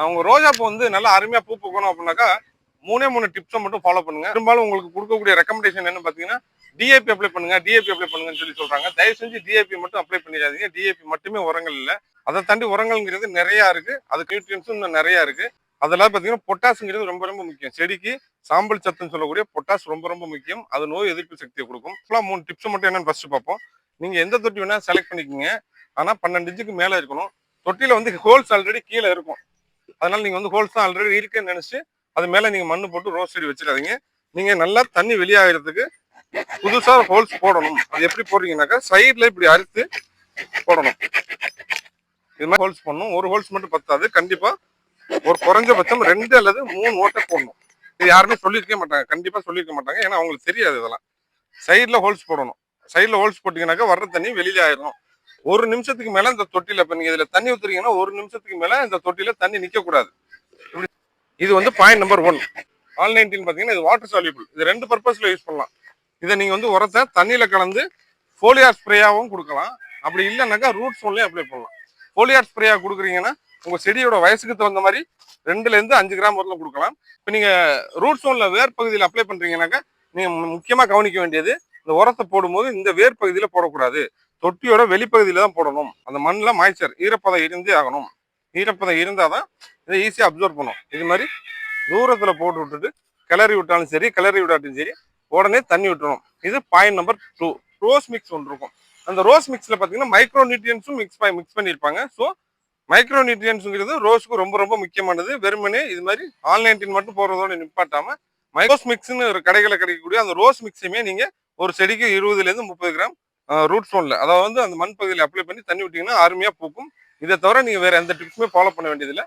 அவங்க ரோஜா பூ வந்து நல்லா அருமையா பூ பூக்கணும் அப்படின்னாக்கா 3 டிப்ஸை மட்டும் ஃபாலோ பண்ணுங்க. பெரும்பாலும் உங்களுக்கு கொடுக்கக்கூடிய ரெக்கமெண்டேஷன் என்ன பார்த்தீங்கன்னா டிஏபி அப்ளை பண்ணுங்க, டிஏபி அப்ளை பண்ணுங்கன்னு சொல்றாங்க. தயவு செஞ்சு டிஏபி மட்டும் அப்ளை பண்ணிடாதீங்க. டிஏபி மட்டுமே உரங்கள் இல்லை, அதை தாண்டி உரங்கள்ங்கிறது நிறைய இருக்கு. அது நியூட்ரியன்ஸும் இன்னும் நிறைய இருக்கு. அதெல்லாம் பார்த்தீங்கன்னா பொட்டாசுங்கிறது ரொம்ப ரொம்ப முக்கியம். செடிக்கு சாம்பல் சத்துன்னு சொல்லக்கூடிய பொட்டாஸ் ரொம்ப ரொம்ப முக்கியம். அது நோய் எதிர்ப்பு சக்தியை கொடுக்கும். 3 டிப்ஸ் மட்டும் என்னன்னு ஃபர்ஸ்ட் பார்ப்போம். நீங்க எந்த தொட்டி வேணா செலக்ட் பண்ணிக்கோங்க, ஆனா 12 இன்ச்சுக்கு மேல இருக்கணும். தொட்டியில வந்து ஹோல்ஸ் ஆல்ரெடி கீழே இருக்கும். அதனால நீங்க வந்து ஹோல்ஸ் தான் ஆல்ரெடி இருக்குன்னு நினைச்சு அது மேல நீங்க மண்ணு போட்டு ரோஸ் செடி வச்சிடாதீங்க. நீங்க நல்லா தண்ணி வெளியாகிறதுக்கு புதுசா ஹோல்ஸ் போடணும். அது எப்படி போடுறீங்கன்னாக்கா சைட்ல இப்படி அறுத்து போடணும். இது மாதிரி ஹோல்ஸ் பண்ணணும். ஒரு ஹோல்ஸ் மட்டும் பத்தாது, கண்டிப்பா ஒரு குறைஞ்சபட்சம் 2 அல்லது 3 ஓட்டை போடணும். இது யாருமே சொல்லியிருக்க மாட்டாங்க, கண்டிப்பா சொல்லியிருக்க மாட்டாங்க. ஏன்னா அவங்களுக்கு தெரியாது இதெல்லாம். சைட்ல ஹோல்ஸ் போடணும். சைட்ல ஹோல்ஸ் போட்டீங்கன்னாக்கா வர்ற தண்ணி வெளியில ஆயிரும். 1 நிமிஷத்துக்கு மேல இந்த தொட்டில இப்ப நீங்க இதுல தண்ணி ஊத்துறீங்கன்னா 1 நிமிஷத்துக்கு மேல இந்த தொட்டில தண்ணி நிக்க கூடாது. இது வந்து பாயிண்ட் நம்பர் 1. ஆல்-19 பாத்தீங்கன்னா இது வாட்டர் சால்யூபிள். இது 2 பர்பஸ்ல யூஸ் பண்ணலாம். இதை நீங்க வந்து உரத்தை தண்ணியில கலந்து ஃபோலியார் ஸ்ப்ரேயாவும் கொடுக்கலாம். அப்படி இல்லைன்னாக்கா ரூட் ஸ்டோன்லயும் அப்ளை பண்ணலாம். ஃபோலியார் ஸ்ப்ரேயா கொடுக்குறீங்கன்னா உங்க செடியோட வயசுக்கு தகுந்த மாதிரி 2ல இருந்து 5 கிராம் வரலாம் கொடுக்கலாம். இப்போ நீங்க ரூட் ஸ்டோன்ல வேர் பகுதியில் அப்ளை பண்றீங்கன்னாக்கா நீங்க முக்கியமா கவனிக்க வேண்டியது, இந்த உரத்தை போடும்போது இந்த வேர் பகுதியில போடக்கூடாது, தொட்டியோட வெளிப்பகுதியில தான் போடணும். அந்த மண்ணில் மாய்ச்சர் ஈரப்பதம் இருந்தே ஆகணும். ஈரப்பதம் இருந்தாதான் இதை ஈஸியா அப்சர்வ் பண்ணும். இது மாதிரி தூரத்துல போட்டு விட்டுட்டு கிளறி விட்டாலும் சரி, கிளறி விட்டாலும் சரி, உடனே தண்ணி விட்டுறணும். இது பாயிண்ட் நம்பர் 2. ரோஸ் மிக்ஸ் ஒன்று இருக்கும். அந்த ரோஸ் மிக்ஸ்ல பாத்தீங்கன்னா மைக்ரோ நியூட்ரியன்ஸும் மிக்ஸ் பண்ணியிருப்பாங்க. ஸோ மைக்ரோ நியூட்ரியன்ஸுங்கிறது ரோஸுக்கு ரொம்ப ரொம்ப முக்கியமானது. வெறுமனே இது மாதிரி ஆல்-19 மட்டும் போடுறதோட நிப்பாட்டாம மைக்ரோஸ் மிக்ஸ்னு ஒரு கடைகளை கிடைக்கக்கூடிய அந்த ரோஸ் மிக்ஸையுமே நீங்க ஒரு செடிக்கு 20ல இருந்து 30 கிராம் ரூட் ஸ்டோன்ல, அதாவது வந்து அந்த மண் பகுதியில் அப்ளை பண்ணி தண்ணி விட்டீங்கன்னா அருமையா பூக்கும். இதை தவிர நீங்க வேற எந்த டிப்ஸுமே ஃபாலோ பண்ண வேண்டியதில்லை.